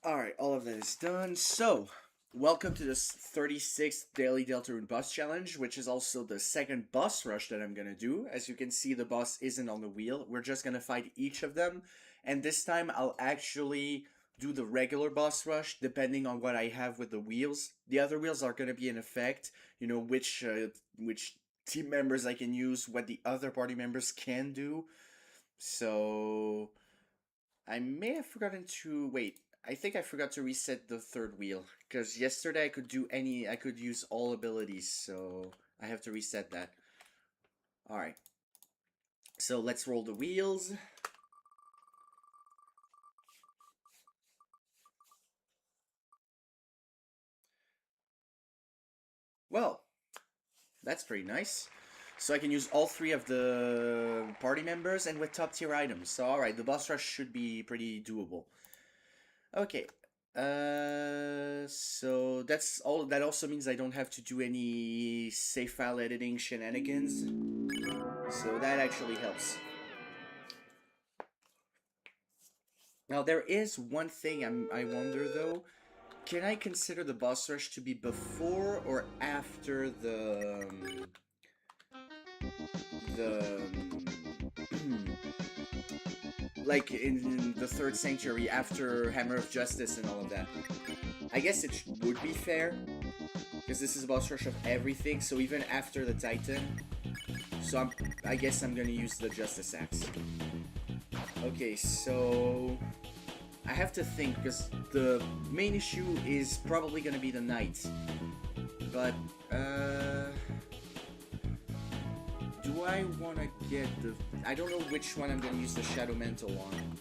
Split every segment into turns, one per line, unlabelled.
Alright, all of that is done. So, welcome to this 36th Daily Deltarune Boss Challenge, which is also the second boss rush that I'm gonna do. As you can see, the boss isn't on the wheel. We're just gonna fight each of them. And this time, I'll actually do the regular boss rush, depending on what I have with the wheels. The other wheels are gonna be in effect, which team members I can use, what the other party members can do. So, I may have forgotten to wait. I think I forgot to reset the third wheel because yesterday I could use all abilities, so I have to reset that. All right. So let's roll the wheels. Well, that's pretty nice. So I can use all three of the party members and with top tier items. So alright, the boss rush should be pretty doable. Okay. So that's all. That also means I don't have to do any save file editing shenanigans. So that actually helps. Now there is one thing I wonder though. Can I consider the boss rush to be before or after the like in the third sanctuary after Hammer of Justice and all of that? I guess it would be fair because this is a boss rush of everything. So even after the Titan, so I guess I'm gonna use the Justice Axe. Okay, so I have to think because the main issue is probably gonna be the Knight. But do I wanna get the? I don't know which one I'm gonna use the Shadow Mantle on.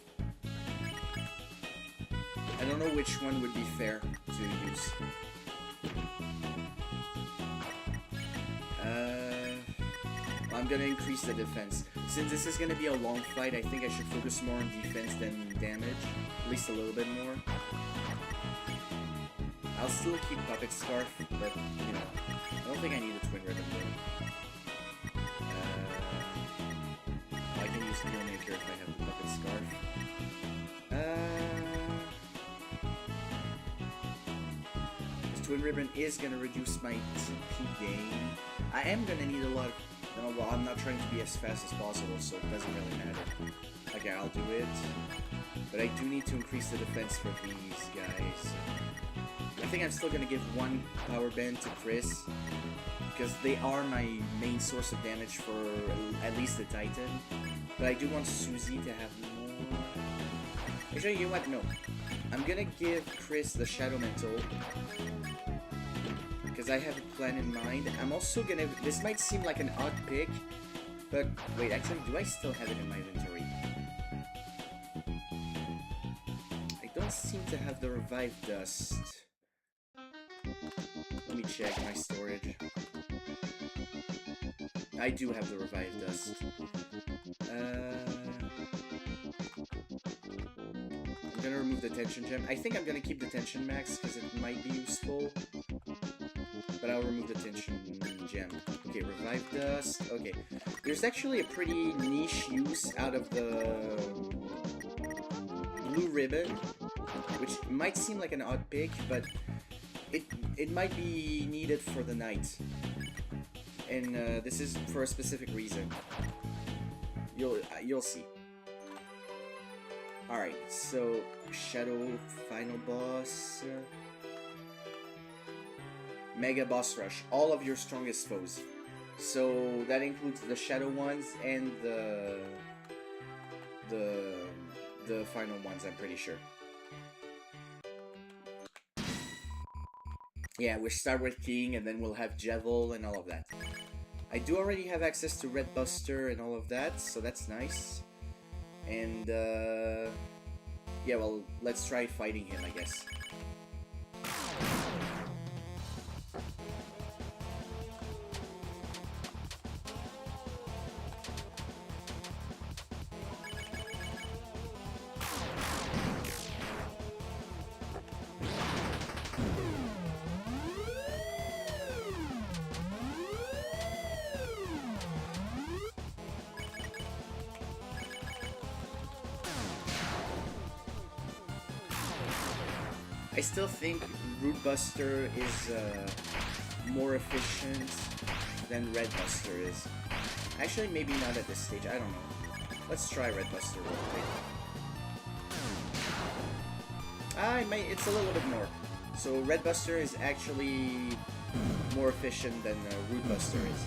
I don't know which one would be fair to use. I'm gonna increase the defense. Since this is gonna be a long fight, I think I should focus more on defense than damage. At least a little bit more. I'll still keep Puppet Scarf, but, you know, I don't think I need a Twin Ribbon though. I can use Steel Maker if I have the Puppet Scarf. This Twin Ribbon is gonna reduce my TP gain. I am gonna need a lot of... No, well, I'm not trying to be as fast as possible, so it doesn't really matter. Okay, I'll do it. But I do need to increase the defense for these guys. I think I'm still gonna give one Power Band to Chris, because they are my main source of damage for at least the Titan. But I do want Susie to have more. Actually, you know what? No. I'm gonna give Chris the Shadow Mantle, because I have a plan in mind. I'm also gonna... This might seem like an odd pick, but... Wait, actually, do I still have it in my inventory? I don't seem to have the Revive Dust. Let me check my storage. I do have the Revive Dust. I'm gonna remove the Tension Gem. I think I'm gonna keep the Tension Max, because it might be useful. But I'll remove the Tension Gem. Okay, Revive Dust. Okay. There's actually a pretty niche use out of the Blue Ribbon, which might seem like an odd pick, but it might be needed for the Knight. And this is for a specific reason. You'll see. Alright, so Shadow Final Boss... Mega Boss Rush, all of your strongest foes. So that includes the Shadow ones and the final ones, I'm pretty sure. Yeah, we start with King and then we'll have Jevil and all of that. I do already have access to Red Buster and all of that, so that's nice. And yeah, well, let's try fighting him, I guess. I still think Root Buster is more efficient than Red Buster is. Actually, maybe not at this stage. I don't know. Let's try Red Buster real quick. It's a little bit more. So Red Buster is actually more efficient than Root Buster is.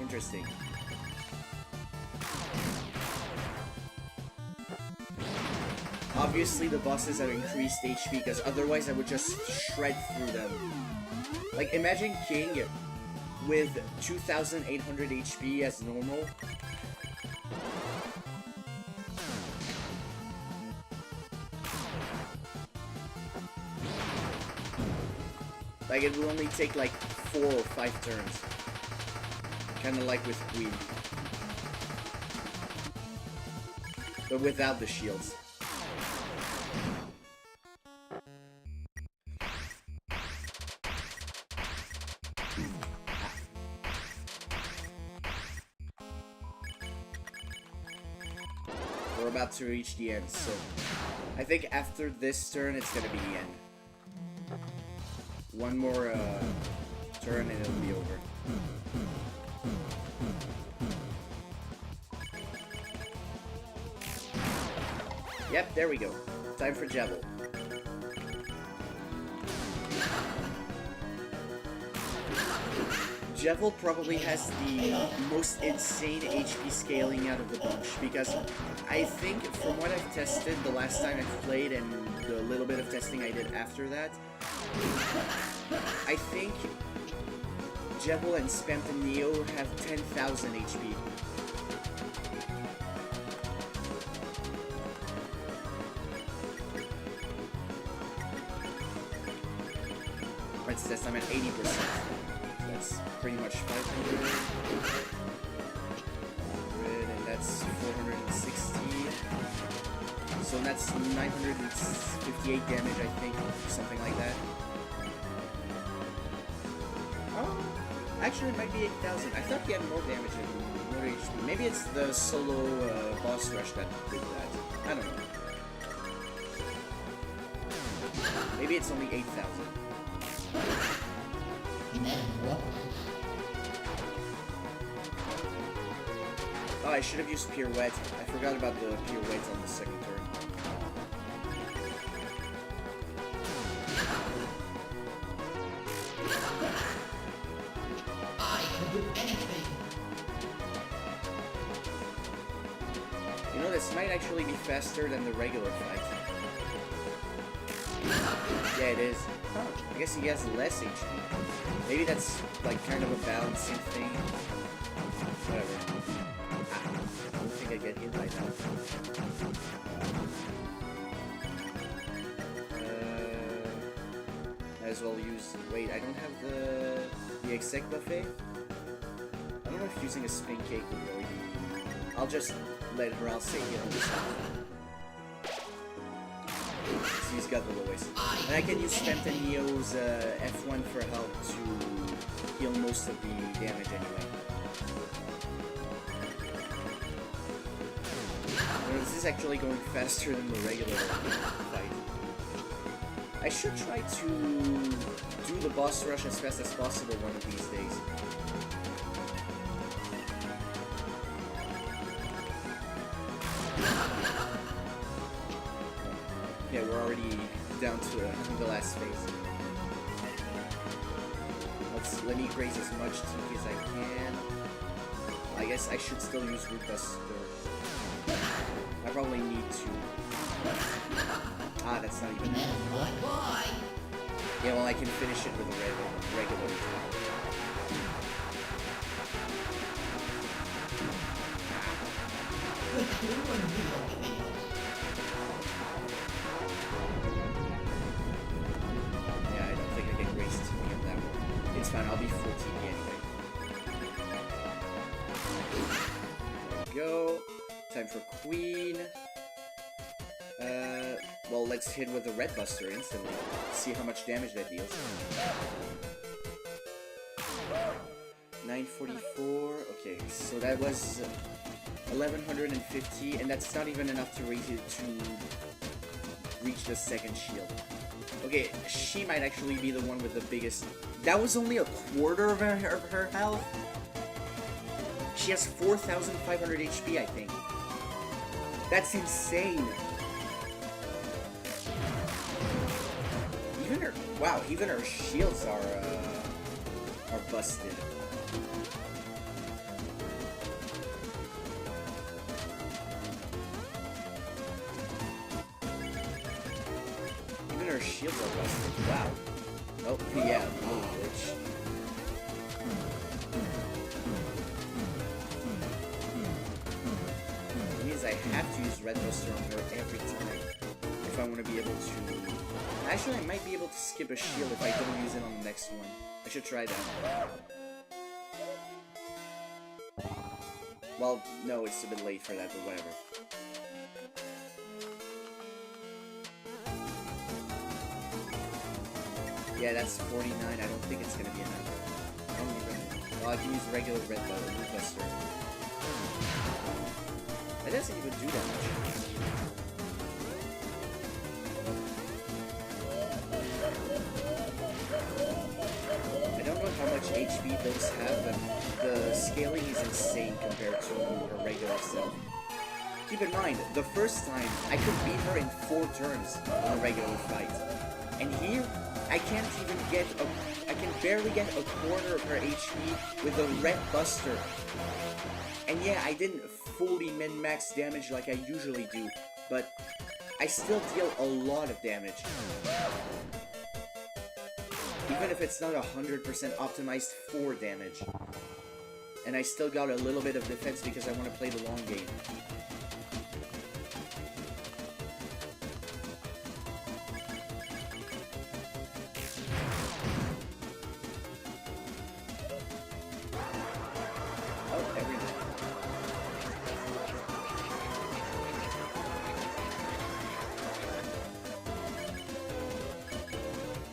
Interesting. Obviously the bosses have increased HP because otherwise I would just shred through them. Like imagine King with 2800 HP as normal. Like it will only take like 4 or 5 turns. Kinda like with Queen. But without the shields. We're about to reach the end, so I think after this turn it's gonna be the end. One more turn and it'll be over. Yep, there we go. Time for Jebel. Jebel probably has the most insane HP scaling out of the bunch because I think from what I've tested the last time I played and the little bit of testing I did after that, I think Jebel and Spamp and Neo have 10,000 HP. Let's test, I'm at 80%. That's pretty much 500. And that's 460. So that's 958 damage, I think, something like that. Oh, actually it might be 8,000. I thought he had more damage and more HP. Maybe it's the solo boss rush that did that. I don't know. Maybe it's only 8,000. Oh, I should have used Pirouette. I forgot about the Pirouette on the second turn.
I can do anything.
You know, this might actually be faster than the regular fight. Yeah, it is. Huh. I guess he has less HP. Maybe that's like kind of a balancing thing. Whatever. I don't think I get hit by that. Might as well use... Wait, I don't have the exec buffet? I don't know if using a spin cake would really be... I'll just let Haral say it on this one. So he's got the lowest. And I can use Spamp and Neo's F1 for help to heal most of the damage anyway. This is actually going faster than the regular fight. I should try to do the boss rush as fast as possible one of these days. Yeah, we're already down to the last phase. Let me graze as much TP as I can. I guess I should still use Root Buster. I probably need to. Ah, that's not even. Yeah, well, I can finish it with a regular. Yeah, I don't think I get raised TP on that one. It's fine, I'll be full TP anyway. There we go. Time for Queen. Well, let's hit with the Red Buster instantly. See how much damage that deals. 944. Okay, so that was 1150, and that's not even enough to raise it to reach the second shield. Okay, she might actually be the one with the biggest... That was only a quarter of her health? She has 4,500 HP, I think. That's insane. Even her... Wow, even her shields are busted. Even her shields are busted. Wow. Oh, yeah, little bitch. It means I have to use Red Buster on her every time if I want to be able to... Actually, I might be able to skip a shield if I don't use it on the next one. I should try that. Well, no, it's a bit late for that, but whatever. Yeah, that's 49. I don't think it's gonna be enough. I don't even... Well, I can use regular Red Buster. That doesn't even do that much. I don't know how much HP those have, but the scaling is insane compared to her regular self. Keep in mind, the first time, I could beat her in 4 turns in a regular fight. And here, I can't even get I can barely get a quarter of her HP with a Red Buster. And yeah, I didn't fully min-max damage like I usually do, but I still deal a lot of damage. Even if it's not 100% optimized for damage. And I still got a little bit of defense because I want to play the long game.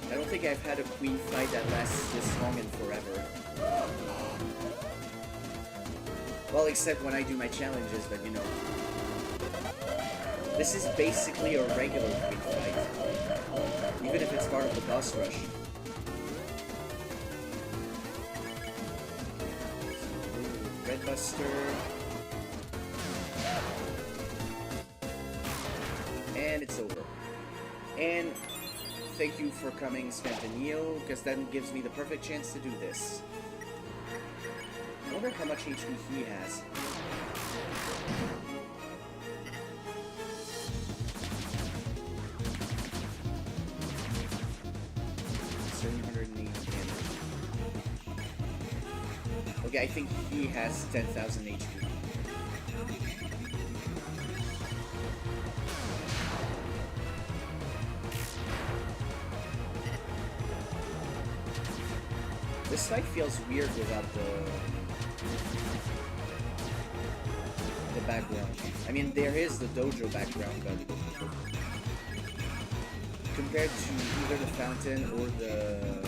I don't think I've had a queen fight that lasts this long in forever. Well, except when I do my challenges, but you know. This is basically a regular queen fight. Even if it's part of the boss rush. Red Buster. And it's over. And thank you for coming, Spantanio, because that gives me the perfect chance to do this. I wonder how much HP he has. Okay, I think he has 10,000 HP. This fight feels weird without the background. I mean, there is the dojo background, but compared to either the fountain or the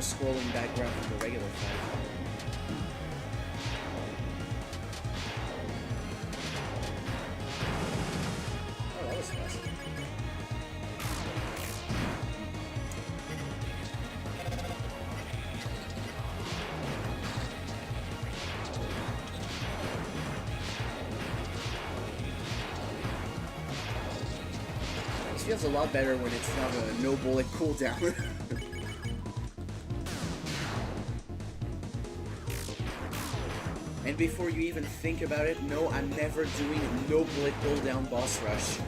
scrolling background from the regular fight. Oh, that was fast. This feels a lot better when it's not a no bullet cooldown. And before you even think about it, no, I'm never doing no bullet cooldown boss rush.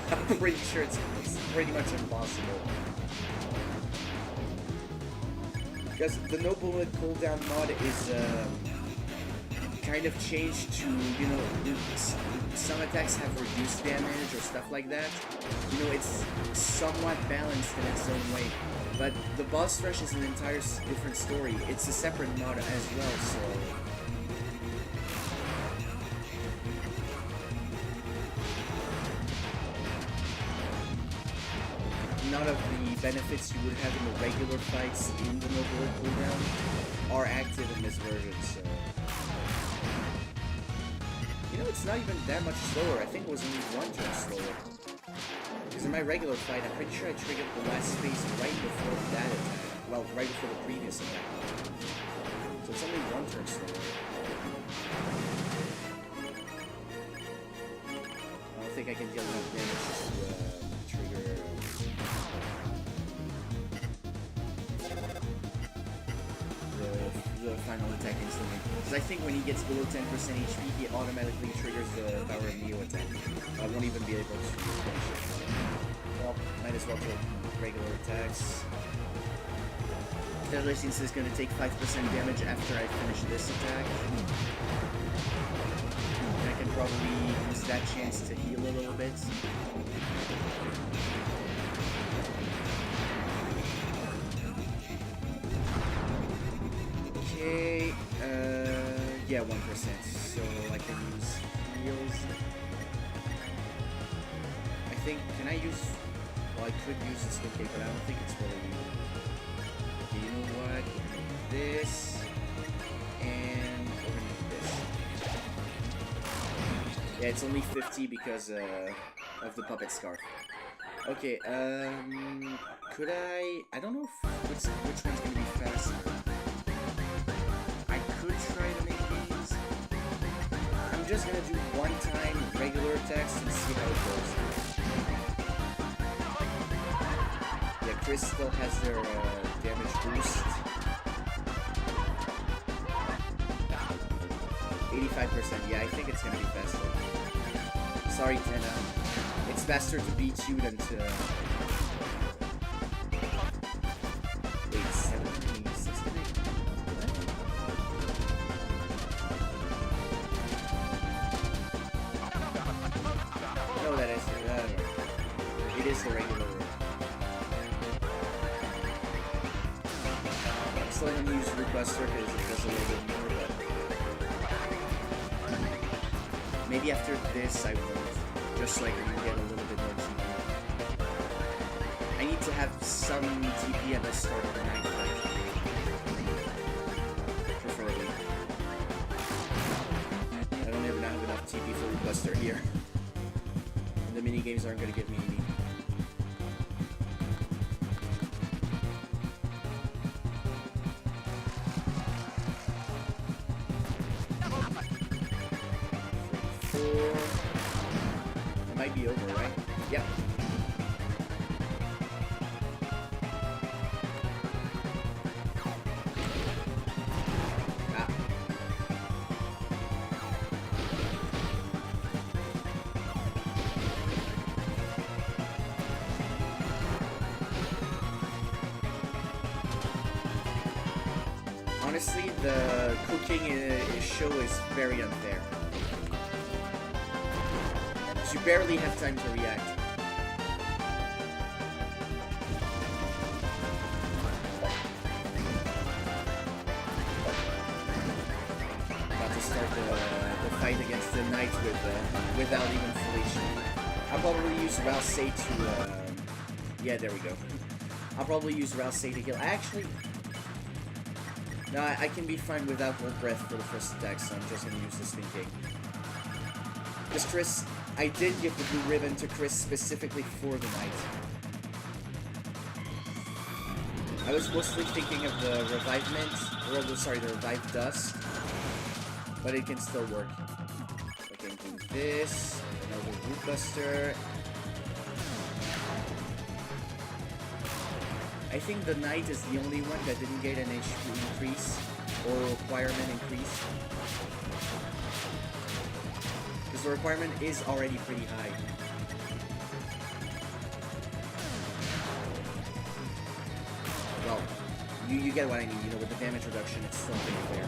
I'm pretty sure it's pretty much impossible. Because the no bullet cooldown mod is kind of changed to, you know, some attacks have reduced damage or stuff like that. You know, it's somewhat balanced in its own way. But the boss rush is an entire different story. It's a separate mod as well, so... none of the benefits you would have in the regular fights in the no bullet cooldown are active in this version, so... You know, it's not even that much slower. I think it was only 1 turn slower. Because in my regular fight, I'm pretty sure I triggered the last phase right before that attack. Well, right before the previous attack. So it's only 1 turn slower. I don't think I can deal enough damage to trigger... the final attack instantly. Because I think when he gets below 10% HP, he automatically triggers the Power of Neo attack. I won't even be able to finish it. Well, might as well go regular attacks. Especially since it's going to take 5% damage after I finish this attack. And I can probably use that chance to heal a little bit. Okay, yeah, 1%, so I can use heals. I think, can I use, well, I could use this okay, but I don't think it's really, okay, you know what, we're gonna do this, and we're gonna do this. Yeah, it's only 50 because, of the puppet scarf. Okay, could I don't know if, which one's gonna be faster. Try to make these. I'm just gonna do 1 time regular attacks and see how it goes. Yeah, Chris still has their damage boost. 85%. Yeah, I think it's gonna be faster. Sorry, Tenna. It's faster to beat you than to. Wait, 70, 60? It is the regular one. I'm still going to use Root Buster because it does a little bit more, but maybe after this I won't, just like I can get a little bit more TP. I need to have some TP at the start of the night fight. Preferably. I don't even have enough TP for Root Buster here. The mini games aren't going to give me any. It might be over, right? Yep. Honestly, the cooking show is very unfair. You barely have time to react. About to start the fight against the knight without even flinching. I'll probably use Ralsei to yeah, there we go. I'll probably use Ralsei to heal. Actually, no, I can be fine without Hold Breath for the first attack, so I'm just gonna use this thinking. Because Chris, I did give the blue ribbon to Chris specifically for the night. I was mostly thinking of the revivement, or the revived dust, but it can still work. I can do this, another Root Buster. I think the knight is the only one that didn't get an HP increase or requirement increase. Because the requirement is already pretty high. Well, you get what I mean, you know, with the damage reduction, it's still pretty fair.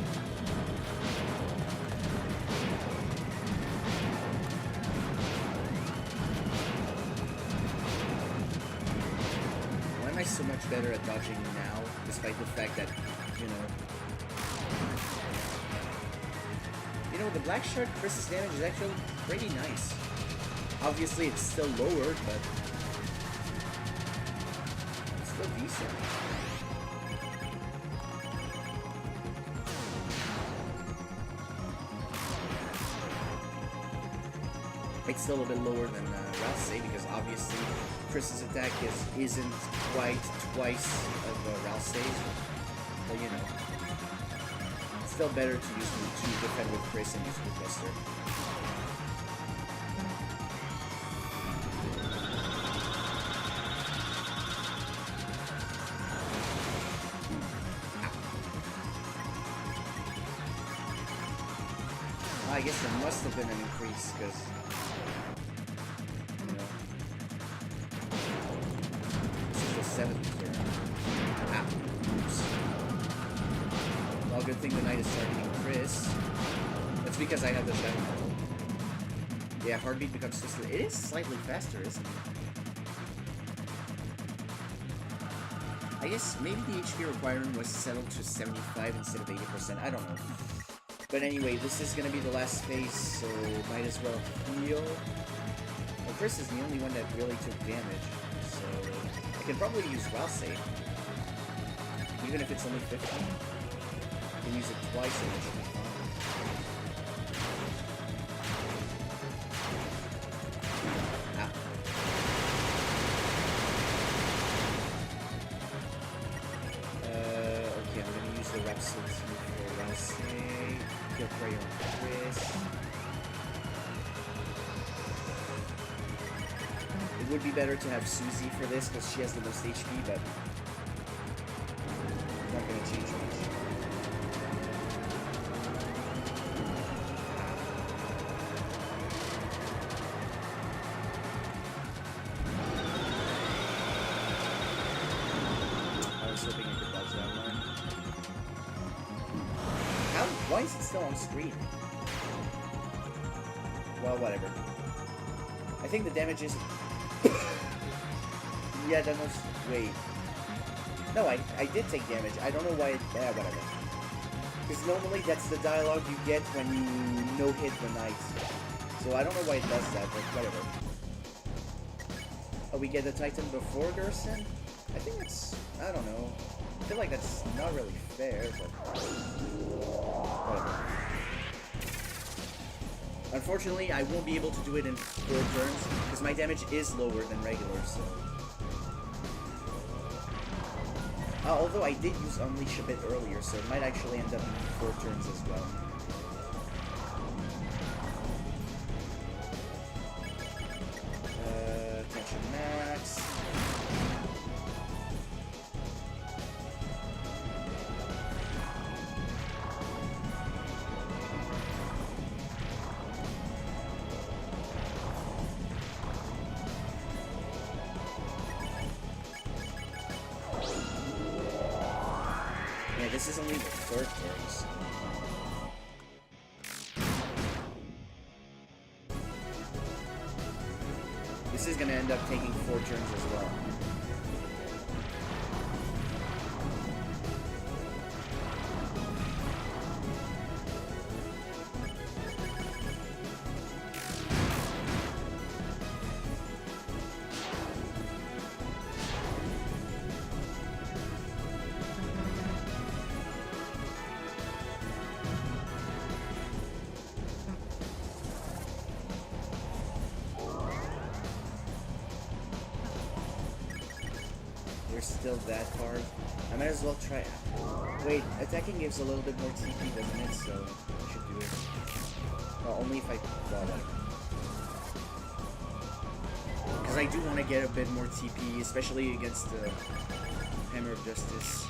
Why am I so much better at dodging now, despite the fact that, you know... You know, the Black Shard Chris's damage is actually pretty nice. Obviously, it's still lower, but... it's still decent. It's still a bit lower than Rousey because obviously Chris's attack isn't quite twice of Rousey's, but you know, it's still better to use to defend with Chris and use with Buster. I guess there must have been an increase because, you know, this is the 7th turn. Ah, oops. Well, good thing the knight is targeting Chris. That's because I have the shadow. Yeah, heartbeat becomes just. It is slightly faster, isn't it? I guess maybe the HP requirement was settled to 75 instead of 80%. I don't know. But anyway, this is gonna be the last phase, so might as well heal. Well, Chris is the only one that really took damage, so I can probably use Rousey. Even if it's only 15. I can use it twice and it should be fine. Ah. Okay, I'm gonna use the Rhapsody for Rousey. Kill Prayer on Chris. It would be better to have Susie for this because she has the most HP, but not going to change much. I was hoping I could dodge that one. Why is it still on screen? Well, whatever. I think the damage is... yeah, that was... Wait. No, I did take damage. I don't know why it... Yeah, whatever. Because normally that's the dialogue you get when you no-hit the knight. So I don't know why it does that, but whatever. Oh, we get the Titan before Gerson? I think it's... I don't know. I feel like that's not really fair, but... Whatever. Unfortunately, I won't be able to do it in 4 turns, because my damage is lower than regular, so... although I did use Unleash a bit earlier, so it might actually end up in 4 turns as well. Tension max... This is only the 3rd turn, so... This is gonna end up taking 4 turns as well. Still that hard. I might as well try. Wait, attacking gives a little bit more TP, doesn't it? So I should do it. Well, only if I. Well, whatever. Because I do want to get a bit more TP, especially against the Hammer of Justice.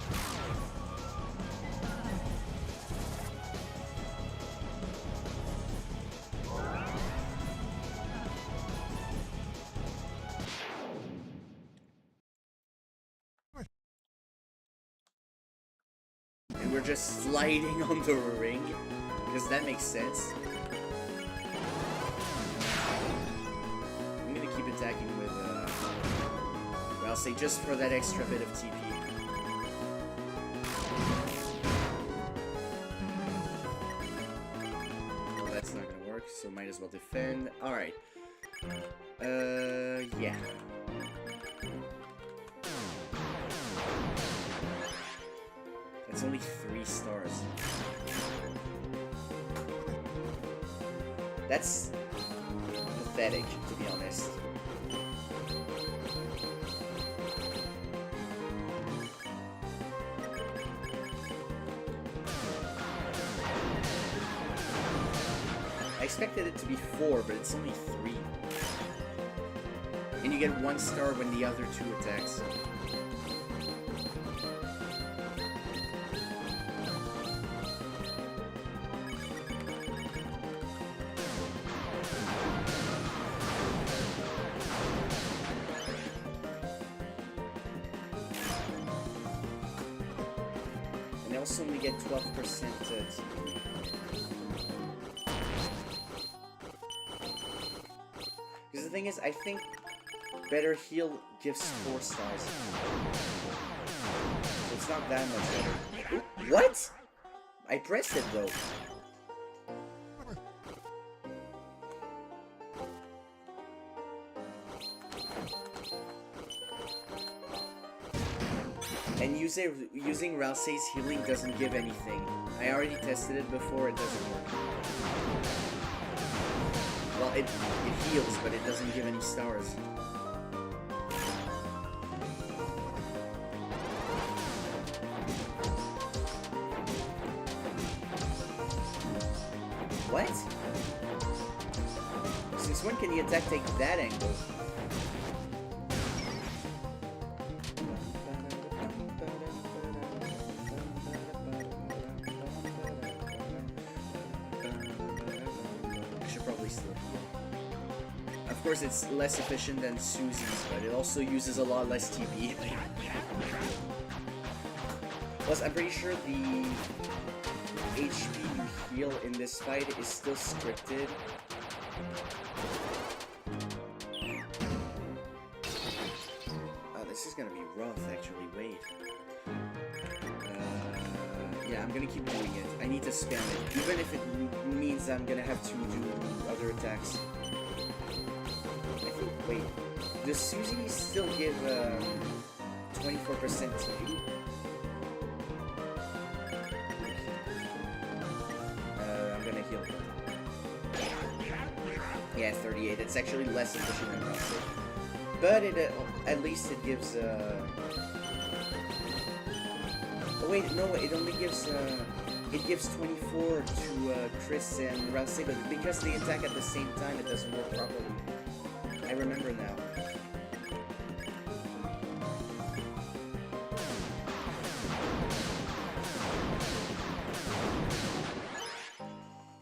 We're just sliding on the ring, because that makes sense. I'm gonna keep attacking with, I'll say just for that extra bit of TP. Well, that's not gonna work, so might as well defend. Alright. Yeah. It's only 3 stars. That's pathetic, to be honest. I expected it to be 4, but it's only 3. And you get 1 star when the other 2 attacks. And I also only get 12% TP. Because the thing is, I think better heal gives 4 stars. So it's not that much better. Ooh, what? I pressed it though. And using Ralsei's healing doesn't give anything. I already tested it before, it doesn't work. Well, it heals, but it doesn't give any stars. What? Since when can the attack take that angle? I should probably still heal. Of course, it's less efficient than Susie's, but it also uses a lot less TP. Plus, I'm pretty sure the HP you heal in this fight is still scripted. Oh, this is gonna be rough, actually. Wait. Yeah, I'm gonna keep doing it. I need to spam it, even if it means I'm gonna have to do other attacks. I think, wait, does Susie still give 24% TP? I'm gonna heal her. Yeah, 38. It's actually less efficient than Ralsei. But it, at least it gives, oh wait, no, it only gives, it gives 24 to Chris and Ralsei, but because they attack at the same time, it doesn't work properly. I remember now.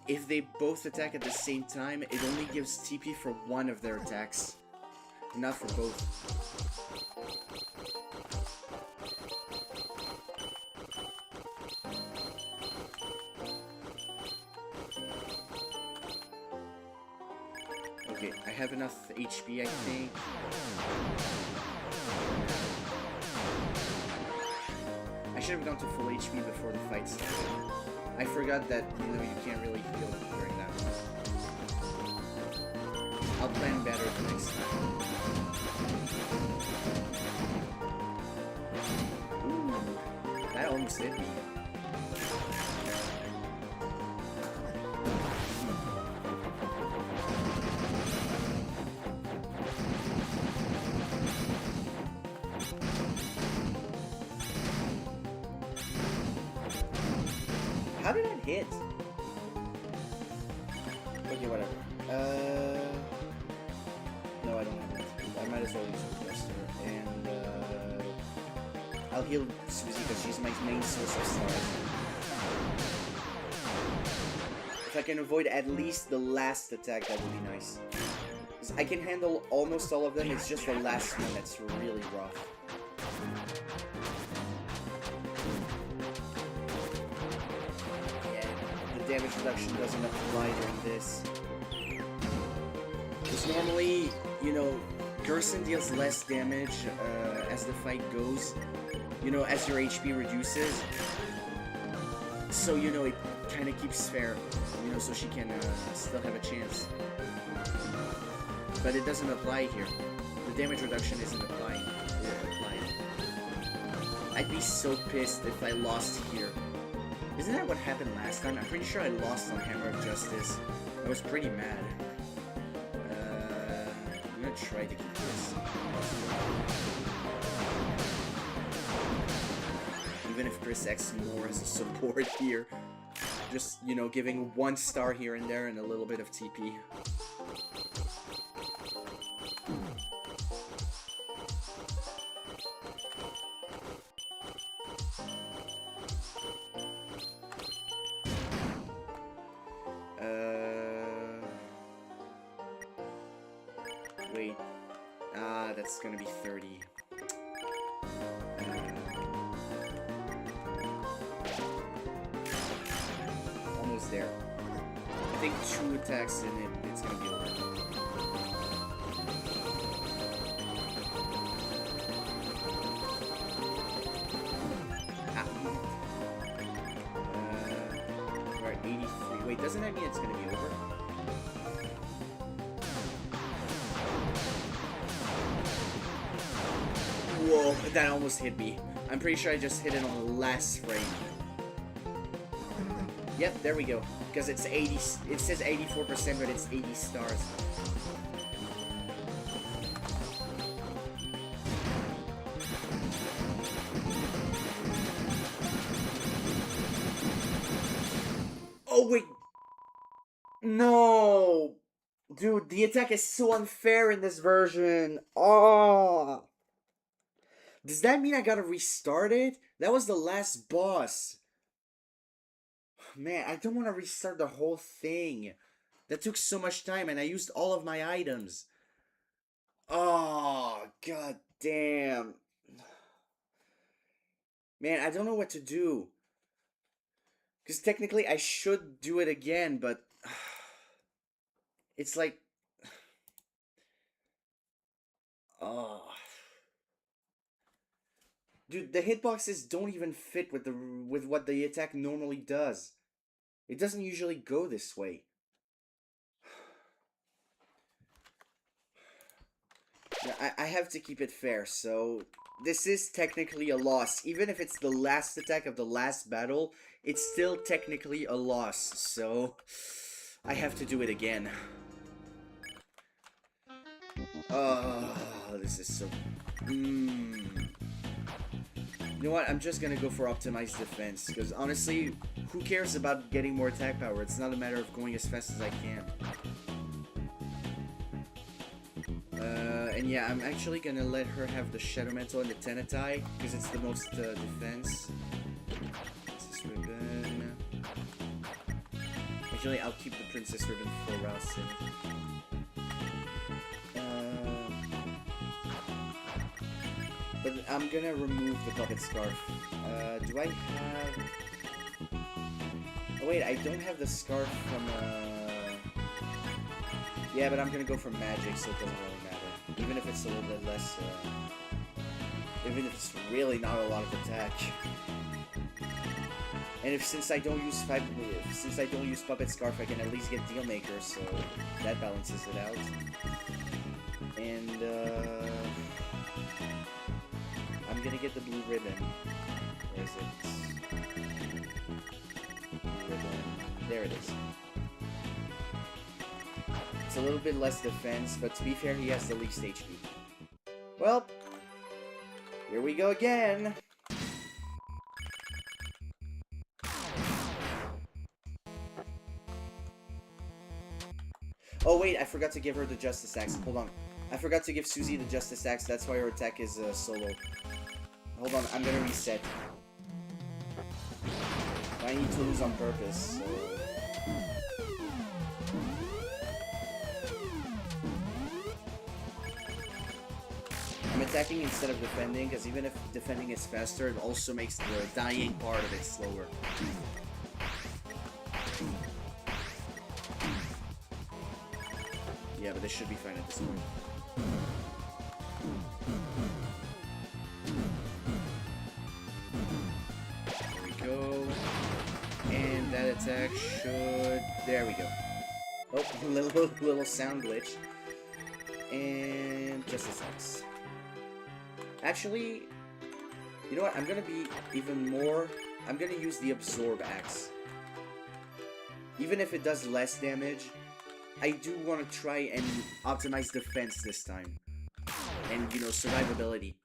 If they both attack at the same time, it only gives TP for one of their attacks, not for both. Okay, I have enough HP, I think. I should have gone to full HP before the fight started. I forgot that, you know, you can't really heal during that one. I'll plan better the next time. Ooh, that almost hit me. How did that hit? Okay, whatever. No, I don't have enough. I might as well use the Buster. And, I'll heal Susie because she's my main source of stars. If I can avoid at least the last attack, that would be nice. I can handle almost all of them, it's just the last one that's really rough. Damage reduction doesn't apply during this. Because normally, you know, Gerson deals less damage as the fight goes, you know, as your HP reduces. So, you know, it kind of keeps fair, you know, so she can still have a chance. But it doesn't apply here. The damage reduction isn't applying. I'd be so pissed if I lost here. Isn't that what happened last time? I'm pretty sure I lost on Hammer of Justice. I was pretty mad. try to keep this. Even if Chris X more as a support here. Just, you know, giving 1 star here and there and a little bit of TP. Wait. That's gonna be 30. Almost there. I think 2 attacks in it, it's gonna be over. We're at 83. Wait, doesn't that mean it's gonna be over? Whoa, that almost hit me. I'm pretty sure I just hit it on the last frame. Yep, there we go. Because it's 80, it says 84%, but it's 80 stars. Oh, wait. No. Dude, the attack is so unfair in this version. Oh. Does that mean I gotta restart it? That was the last boss. Man, I don't want to restart the whole thing. That took so much time and I used all of my items. Oh, god damn. Man, I don't know what to do. Because technically I should do it again, but... It's like... Oh... Dude, the hitboxes don't even fit with what the attack normally does. It doesn't usually go this way. Yeah, I have to keep it fair, so this is technically a loss. Even if it's the last attack of the last battle, it's still technically a loss, so I have to do it again. Oh, this is so... You know what, I'm just gonna go for optimized defense, because honestly, who cares about getting more attack power? It's not a matter of going as fast as I can. And yeah, I'm actually gonna let her have the Shadow Mantle and the Tenatai, because it's the most defense. Princess Ribbon. Actually, I'll keep the Princess Ribbon for Ralston. But I'm gonna remove the Puppet Scarf. Do I have... Oh wait, I don't have the scarf from, Yeah, but I'm gonna go for magic, so it doesn't really matter. Even if it's a little bit less, even if it's really not a lot of attack. And since I don't use Puppet Scarf, I can at least get Deal Maker, so that balances it out. And, I'm gonna get the blue ribbon. Where is it? Blue ribbon. There it is. It's a little bit less defense, but to be fair, he has the least HP. Well, here we go again. Oh wait, I forgot to give her the Justice Axe. Hold on. I forgot to give Susie the Justice Axe, that's why her attack is solo. Hold on, I'm gonna reset. I need to lose on purpose, so... I'm attacking instead of defending, because even if defending is faster, it also makes the dying part of it slower. Yeah, but this should be fine at this point. There we go. And that attack should... There we go. Oh, little sound glitch. And Justice Axe. Actually, you know what? I'm gonna be even more... I'm gonna use the Absorb Axe. Even if it does less damage, I do want to try and optimize defense this time. And, you know, survivability.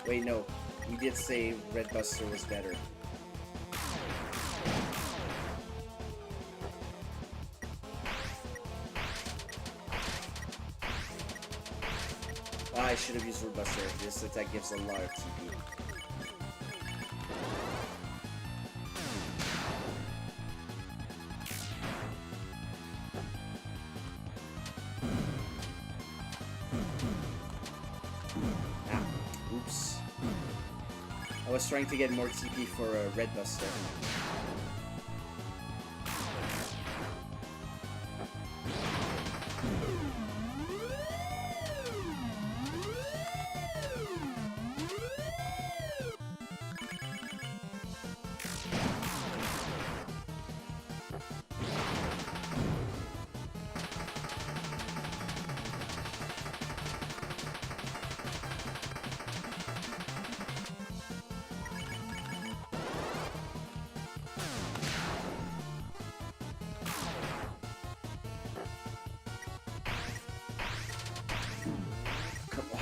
Wait, no. We did say Red Buster was better. I should have used Red Buster. This attack gives a lot of TP. Oops. I was trying to get more TP for a Red Buster.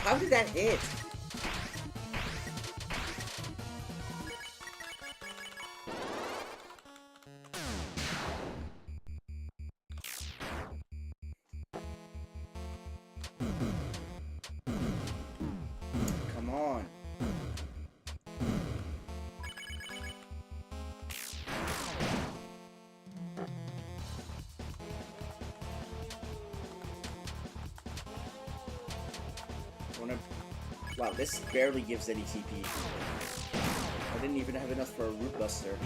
How did that hit? Come on. Wow, this barely gives any TP. I didn't even have enough for a Root Buster.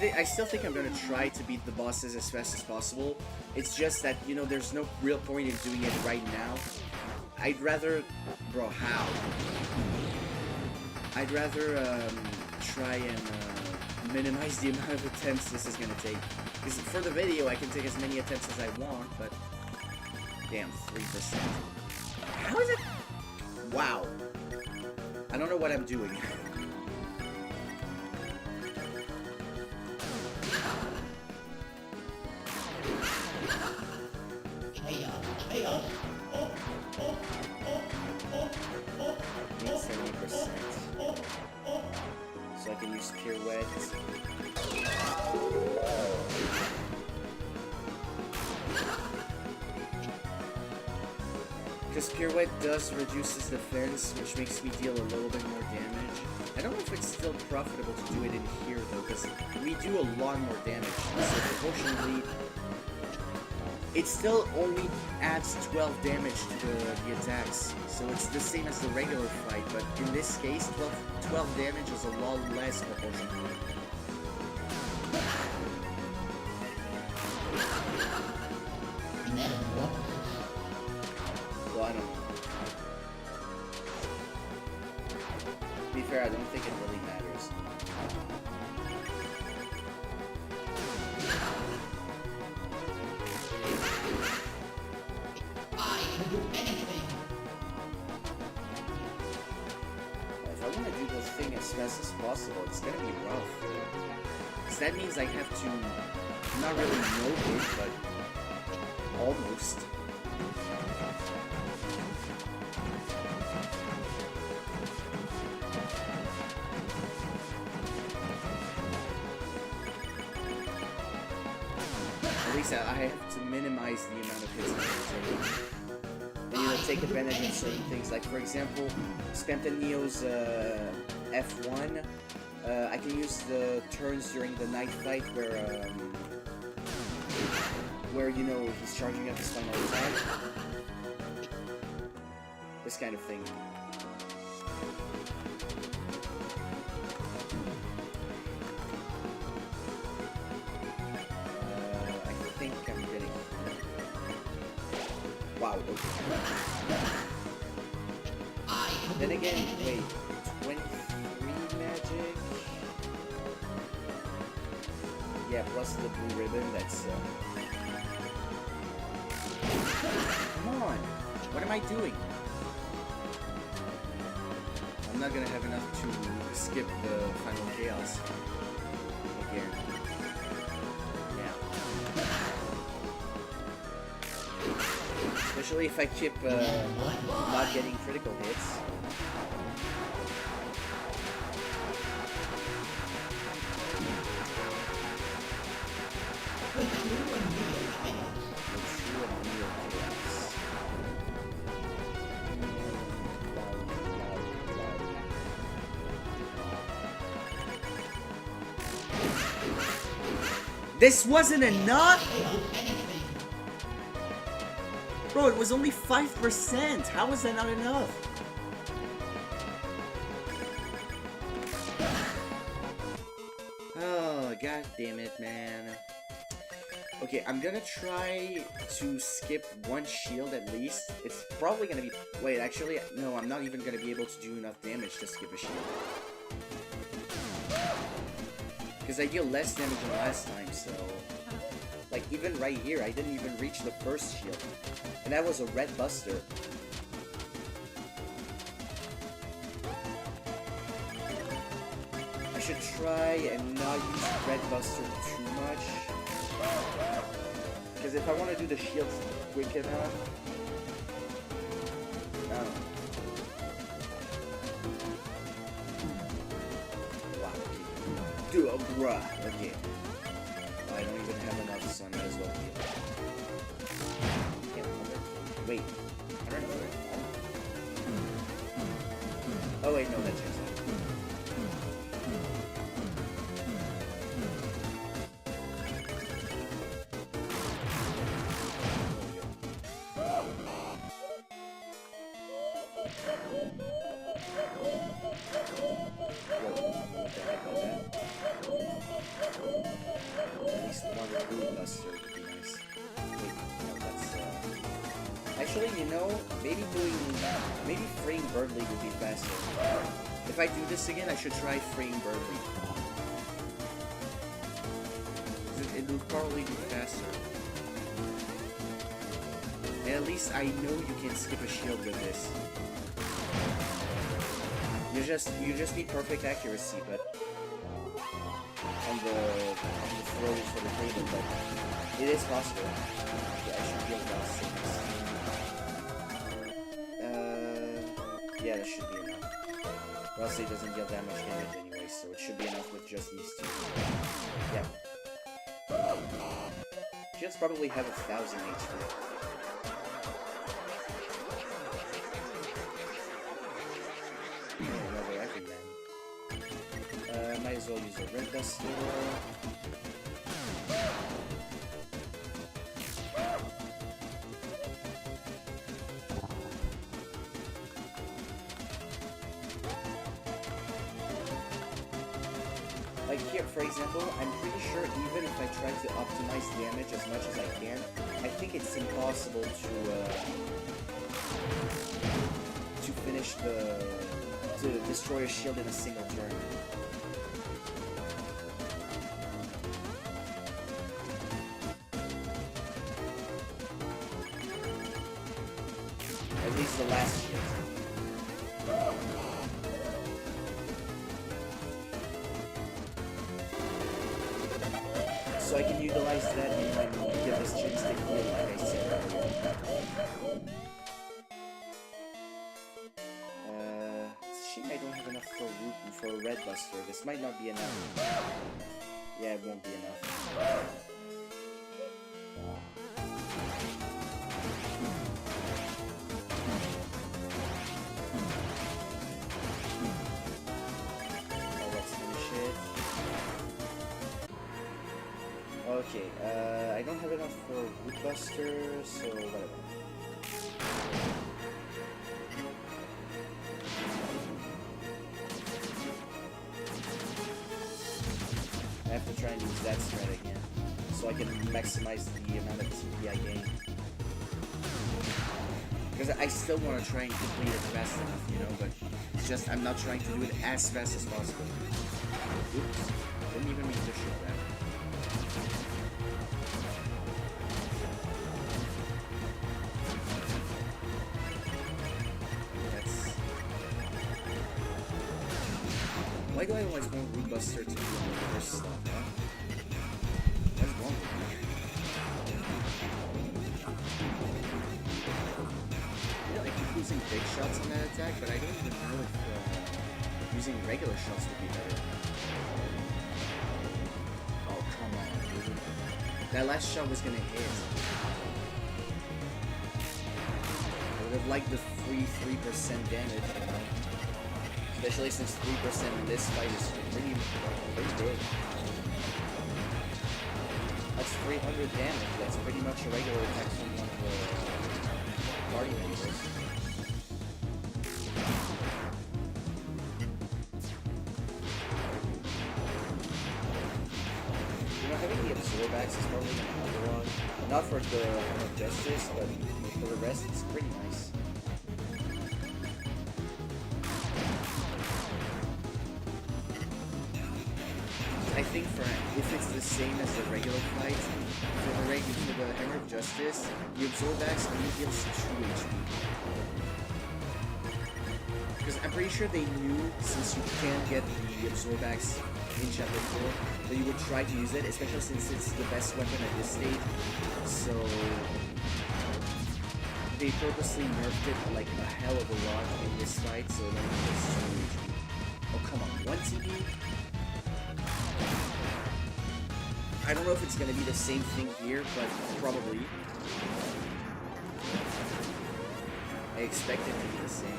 I still think I'm gonna try to beat the bosses as fast as possible. It's just that, you know, there's no real point in doing it right now. I'd rather... Bro, how? I'd rather, try and, minimize the amount of attempts this is gonna take. Because for the video, I can take as many attempts as I want, but... Damn, 3%. How is it... Wow. I don't know what I'm doing. Need 70%. So I can use Pirouette. Because Pirouette does reduces defense, which makes me deal a little bit more damage. I don't know if it's still profitable to do it in here though, because we do a lot more damage. So proportionally, it still only adds 12 damage to the attacks. So it's the same as the regular fight, but in this case, 12 damage is a lot less proportionally. Well, I don't know. To be fair, I don't think it really matters.
I can do anything.
If I want to do the thing as fast as possible, it's gonna be rough. Because that means I have to not really know it, but almost. At least I have to minimize the amount of hits I can take. And, you know, take advantage of certain things. Like, for example, Spamtaneo's F1. I can use the turns during the night fight where, you know, he's charging up his final attack. This kind of thing. I think I'm getting... Wow, okay. Then again, wait, 23 magic? Yeah, plus the blue ribbon, that's come on! What am I doing? I'm not gonna have enough to skip the final chaos. Again. Yeah. Especially if I keep not getting critical hits. This wasn't enough? Bro, it was only 5%. How was that not enough? Oh, god damn it, man. Okay, I'm gonna try to skip one shield at least. It's probably gonna be... Wait, actually, no, I'm not even gonna be able to do enough damage to skip a shield. Because I deal less damage than last time, so... Like, even right here, I didn't even reach the first shield. And that was a red buster. I should try and not use red buster too much. Because if I want to do the shields quick enough... No. Wow, okay. Dude, oh, bruh. Okay. I don't even have enough, so I might as well heal. Can't remember. Wait. I don't know. Oh wait, no, that's yours. Actually, you know, maybe freeing Birdly would be faster. If I do this again, I should try freeing Birdly. It will probably be faster. And at least I know you can skip a shield with this. You just need perfect accuracy, but on the throws for the table, but it is possible. Okay, I should heal about 6. Yeah, that should be enough. Rossi doesn't deal that much damage anyway, so it should be enough with just these two. Yeah. Shields probably have 1,000 HP. Another Everyman. Might as well use a red buster. Like here, for example, I'm pretty sure even if I try to optimize damage as much as I can, I think it's impossible to finish to destroy a shield in a single turn. At least the last shield. So I can utilize that and get this chance to heal, like I said earlier. It's a shame I don't have enough for a red buster. This might not be enough. Yeah, it won't be enough. Okay, I don't have enough for Root Buster, so whatever. I have to try and use that strat again, so I can maximize the amount of TP I gain. Because I still want to try and complete it fast enough, you know, but it's just I'm not trying to do it as fast as possible. Oops, didn't even mean to show that. Why do I always want Root Buster to be on the first slot, huh? What's wrong with me? I feel like I'm using big shots on that attack, but I don't even know if using regular shots would be better. Oh, come on, dude. That last shot was gonna hit. I would have liked the free 3% damage, you know? Especially since 3% in this fight is pretty big. That's 300 damage. That's pretty much a regular attack from one of the party members. You know, having the Absorbax is probably going to help a lot. Not for the Hammer of Justice, but for the rest, it's pretty nice. I think if it's the same as the regular fight, for the Hammer of Justice, the Absorbax only deals 2 HP. Because I'm pretty sure they knew, since you can get the Absorbax in Chapter 4, that you would try to use it, especially since it's the best weapon at this stage. So they purposely nerfed it like a hell of a lot in this fight, so then it gets 2 HP. Oh come on, 1 TP? I don't know if it's gonna be the same thing here, but probably. I expect it to be the same.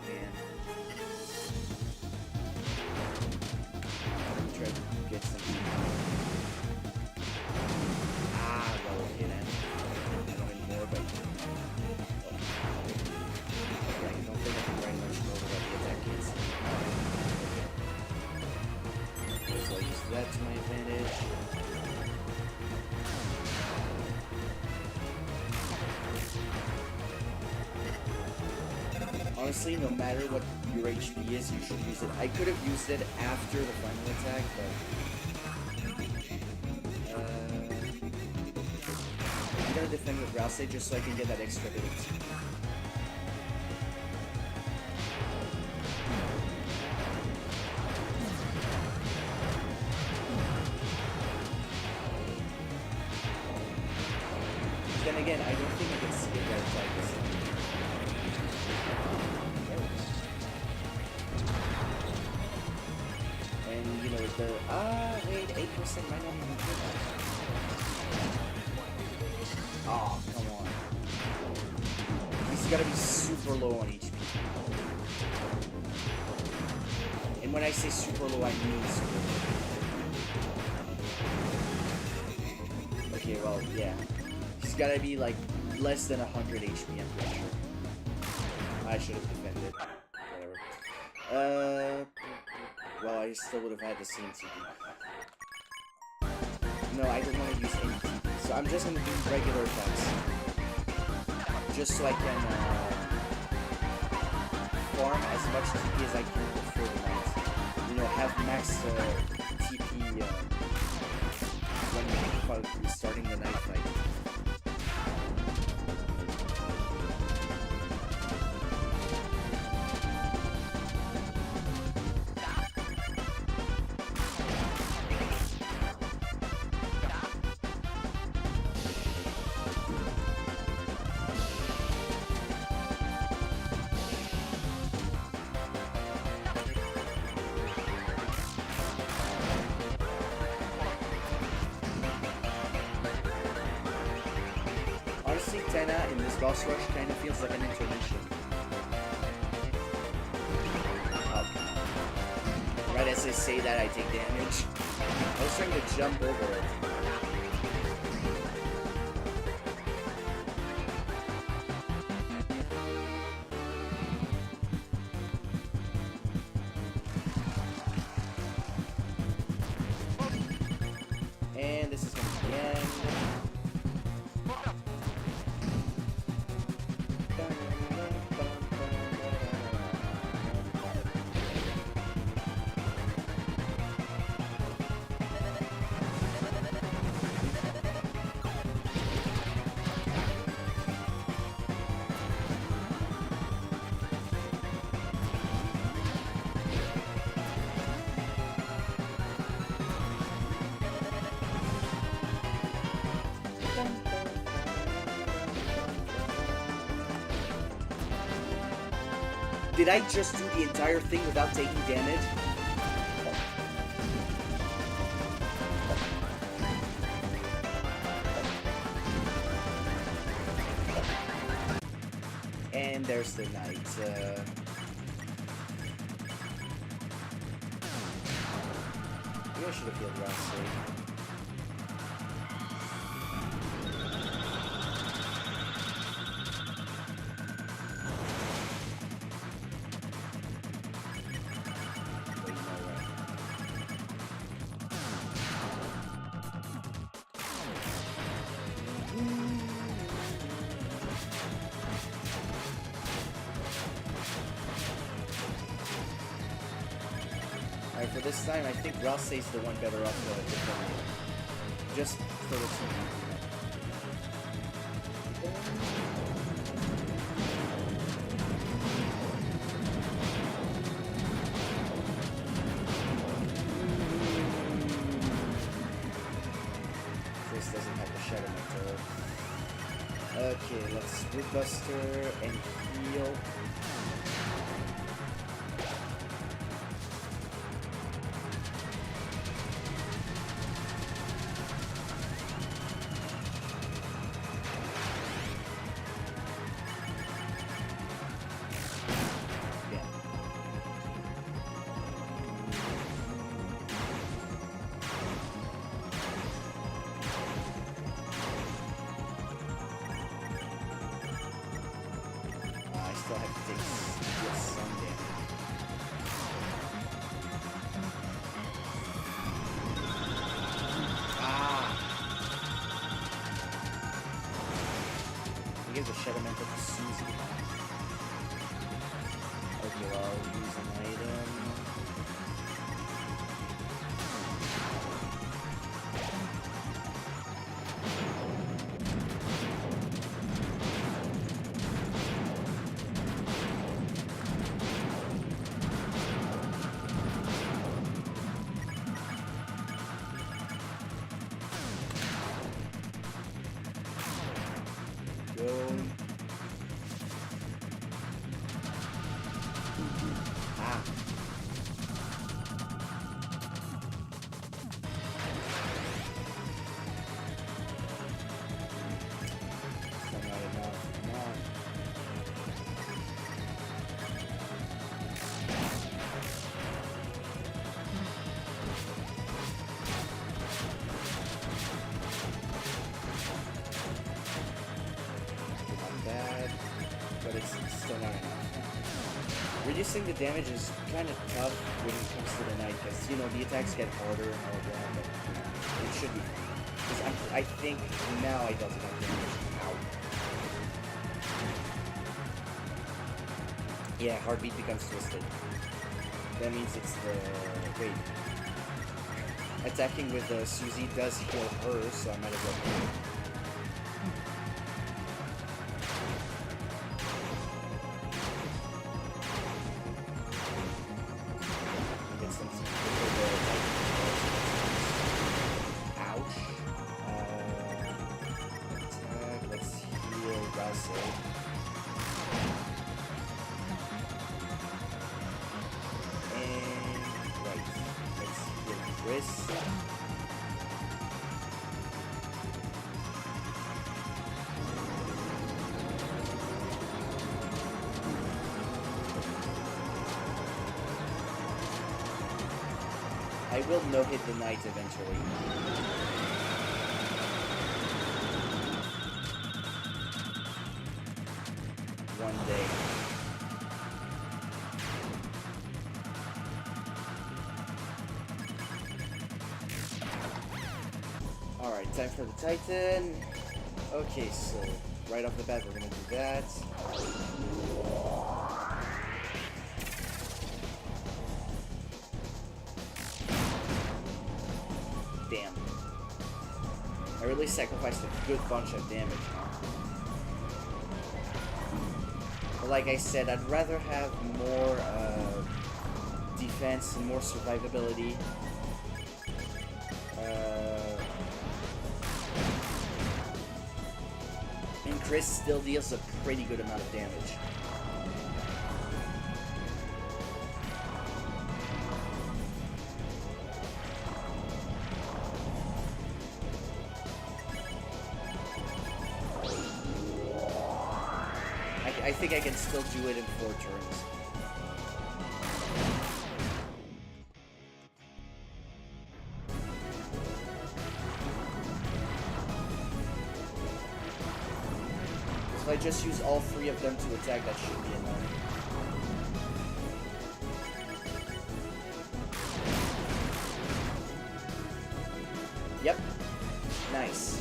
Man. Let me try to get some. Well, okay then. I don't anymore, but. I don't think I can write much more about the attack kids. So I'll use that to my advantage. Honestly, no matter what your HP is, you should use it. I could have used it after the final attack, but I'm gonna defend with Rouse just so I can get that extra bit of TP. Then again, I don't think I can skip that attack this time. And you know the wait, 8% might not even hit that. Oh, come on. He's gotta be super low on HP. And when I say super low, I mean super low. Okay, well, yeah. He's gotta be like less than 100 HP, I'm pretty sure. I should have defended. Whatever. Well, I still would have had the same TP. No, I don't want to use any TP, so I'm just gonna do regular attacks. Just so I can farm as much TP as I can before the night. You know, have max TP when we're starting the night fight. Tena in this boss rush kind of feels like an intermission. Oh. Right as I say that, I take damage. I was trying to jump over it. Did I just do the entire thing without taking damage? And there's the knight. Maybe I should have healed Rossi. Alright, for this time, I think Rosse's the one better off defending. Just for the team. Chris doesn't have the Shadow Mentor. Okay, let's Root Buster and heal. I have to take some damage. Ah! He gives a Shadow Mentor to Susie. Okay, well, I'll use an item. Ah. Still not enough. Come on. Not bad, but it's still not enough. Reducing the damage is kind of tough when it comes to the knight, because, you know, the attacks get harder and all that, but, you know, it should be fine. Because I think now I doesn't have damage. Ow. Yeah, heartbeat becomes twisted. That means it's the... wait. Attacking with Susie does heal her, so I might as well... I will no-hit the knight eventually. One day. Alright, time for the Titan. Okay, so right off the bat we're gonna do that. Damn. I really sacrificed a good bunch of damage, huh? But like I said, I'd rather have more defense and more survivability. And Chris still deals a pretty good amount of damage. I think I can still do it in 4 turns. If I just use all 3 of them to attack, that should be enough. Yep. Nice.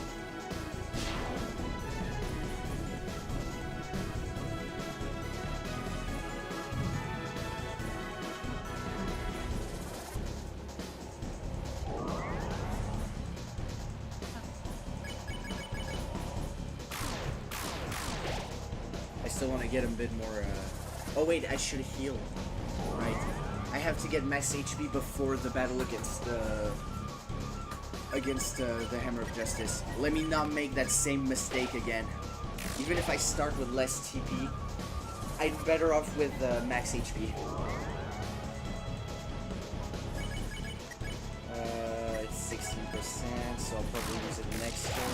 I still want to get a bit more, Oh wait, I should heal. Right. I have to get max HP before the battle against the Hammer of Justice. Let me not make that same mistake again. Even if I start with less TP, I'm better off with max HP. It's 16%, so I'll probably use it next turn.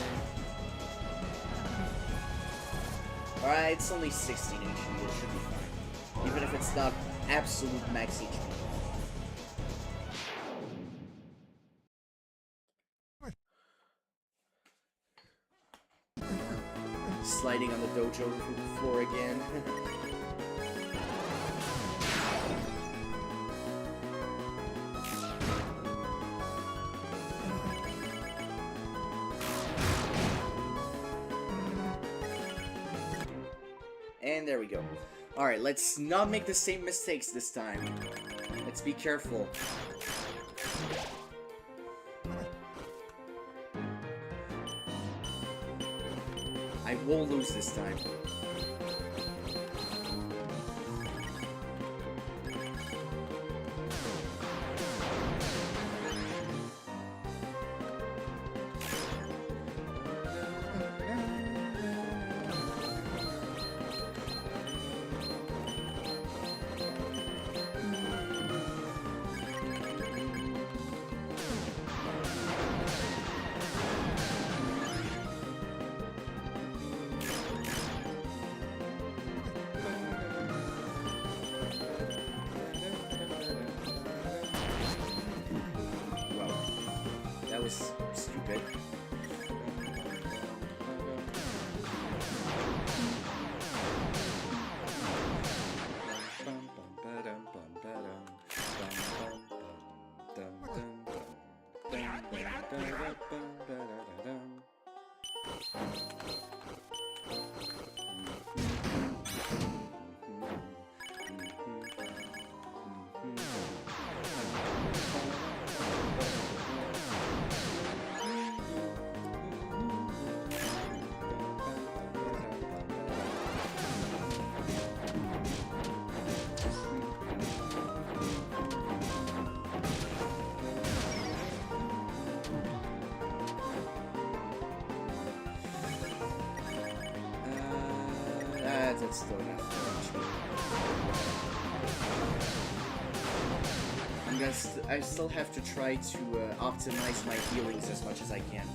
Alright, it's only 16 HP, it should be fine. Even if it's not absolute max HP. Sliding on the dojo floor again. And there we go. Alright, let's not make the same mistakes this time. Let's be careful. I won't lose this time. That was stupid. That's still not much. I still have to try to optimize my healings as much as I can.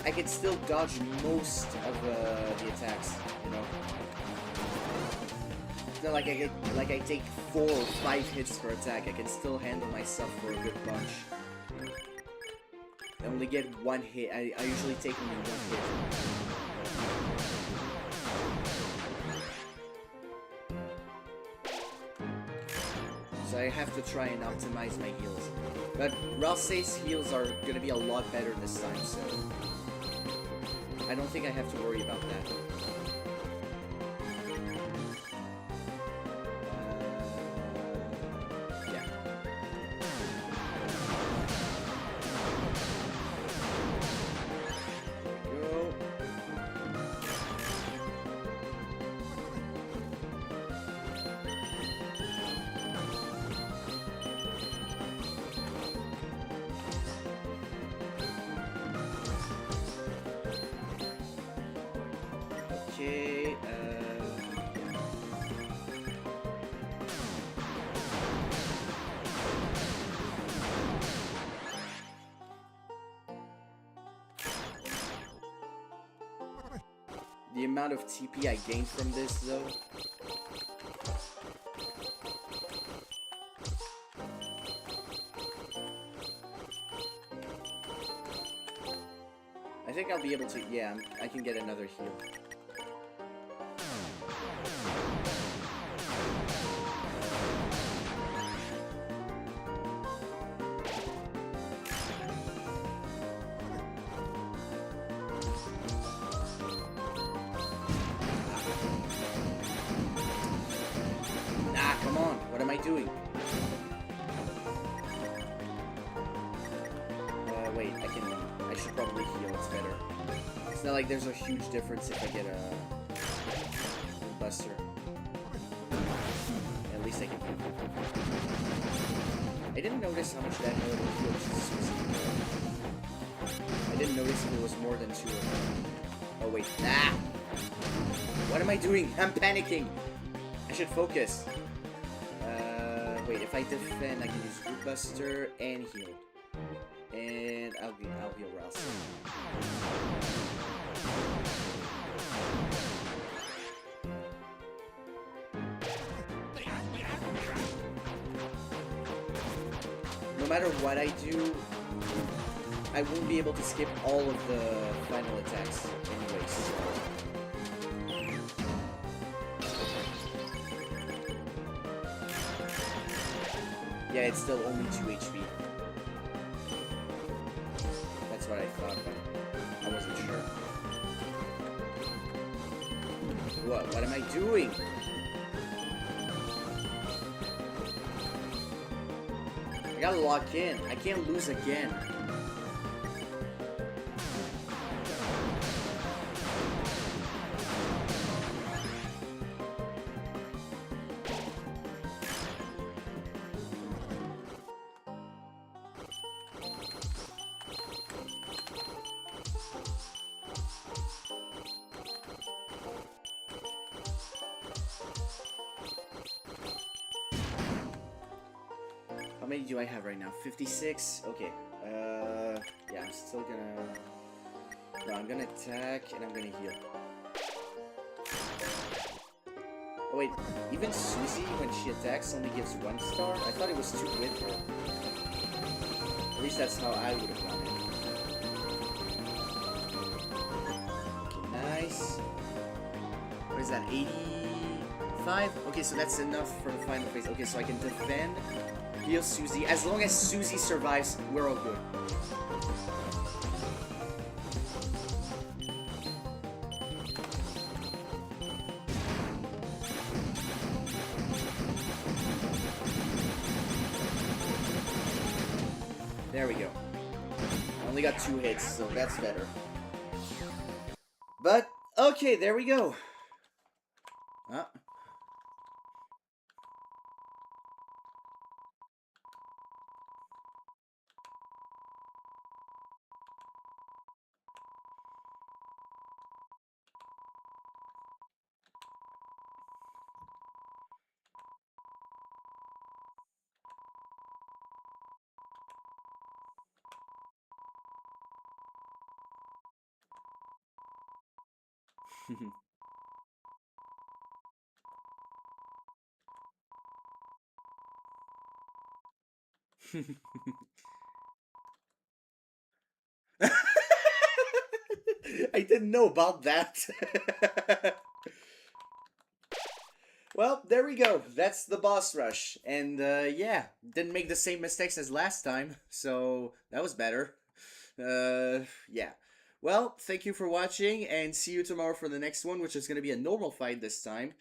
I can still dodge most of the attacks, you know. It's not like I take 4 or 5 hits per attack. I can still handle myself for a good bunch. I only get 1 hit. I usually take only 1 hit. So I have to try and optimize my heals. But Ralsei's heals are gonna be a lot better this time, so I don't think I have to worry about that. amount of TP I gained from this, though. I think I'll be able to, yeah, I can get another heal. Nah, come on, what am I doing? Wait, I should probably heal, it's better. It's not like there's a huge difference if I get a buster. At least I can heal. I didn't notice how much that heal was. I didn't notice if it was more than 2 of them. Oh wait, nah! What am I doing? I'm panicking! I should focus. Wait, if I defend, I can use Root Buster and heal. And I'll heal Rouse. No matter what I do, I won't be able to skip all of the final attacks anyways. Yeah, it's still only 2 HP. That's what I thought, but I wasn't sure. What am I doing? I gotta lock in. I can't lose again. How many do I have right now? 56? Okay. Yeah, I'm still gonna... No, I'm gonna attack and I'm gonna heal. Oh wait, even Susie, when she attacks, only gives 1 star? I thought it was 2 with her. At least that's how I would have done it. Okay, nice. What is that, 85? Okay, so that's enough for the final phase. Okay, so I can defend, heal Susie. As long as Susie survives, we're all good. There we go. I only got 2 hits, so that's better. But, okay, there we go. Ah. I didn't know about that. Well, there we go. That's the boss rush. And yeah, didn't make the same mistakes as last time, so that was better. Yeah. Well, thank you for watching, and see you tomorrow for the next one, which is going to be a normal fight this time.